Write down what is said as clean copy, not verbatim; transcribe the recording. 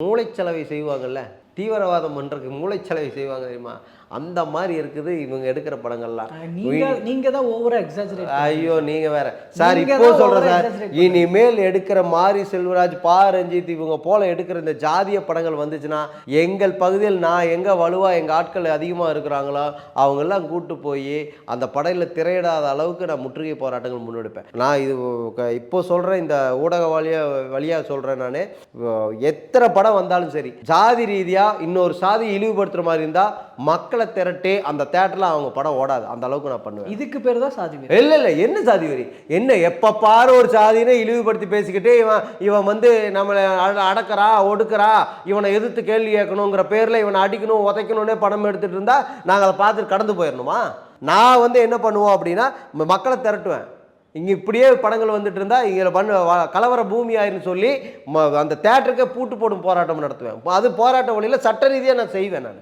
மூளைச்சலவை செய்வாங்கல்ல, தீவிரவாதம் பண்ணுறதுக்கு மூளைச்சலவை செய்வாங்க தெரியுமா? அந்த மாதிரி இருக்குது இவங்க எடுக்கிற படங்கள்லாம். நீங்க தான் ஓவரா எக்ஸாஜரேட். ஐயோ நீங்க வேற சார். இப்போ சொல்றேன் சார், இனிமேல் எடுக்கிற மாரி செல்வராஜ், பா ரஞ்சித் இவங்க போல எடுக்கிற இந்த ஜாதிய படங்கள் வந்துச்சுன்னா, எங்கள் பகுதியில் நான் எங்க வலுவா எங்க ஆட்கள் அதிகமாக இருக்கிறாங்களோ அவங்கெல்லாம் கூட்டு போய் அந்த படையில் திரையிடாத அளவுக்கு நான் முற்றுகை போராட்டங்கள் முன்னெடுப்பேன். நான் இது இப்போ சொல்றேன், இந்த ஊடக வழியா சொல்றேன். நான் எத்தனை படம் வந்தாலும் சரி, ஜாதி ரீதியா இன்னொரு சாதி இழிவுபடுத்துற மாதிரி இருந்தா மக்கள் திரட்டே அந்த தியேட்டர்ல அவங்க படம் ஓடாது. அந்த அளவுக்கு நான் பண்ணுவேன். இதுக்கு பேர் தான் சாதி வெறி. இல்ல என்ன சாதி வெறி? என்ன எப்ப பாரு ஒரு சாதினை இழிவுபடுத்தி பேசிக்கிட்டு இவன் வந்து நம்மளை அடக்கிறா ஒடுக்கிறா, இவனை எதிர்த்து கேள்வி கேட்கணுங்கிற பேர்ல இவனை அடிக்கணும் உதைக்கணும்னே படம் எடுத்துட்டு இருந்தா நாங்க அதை பார்த்துட்டு கடந்து போயிடணுமா? நான் வந்து என்ன பண்ணுவோம் அப்படின்னா, மக்களை திரட்டுவேன். இங்கே இப்படியே படங்கள் வந்துட்டு இருந்தால் இங்கே கலவர பூமி ஆயிருன்னு சொல்லி அந்த தேட்டருக்கே பூட்டு போடும் போராட்டம் நடத்துவேன். அது போராட்ட வழியில் சட்ட ரீதியாக நான் செய்வேன். நான்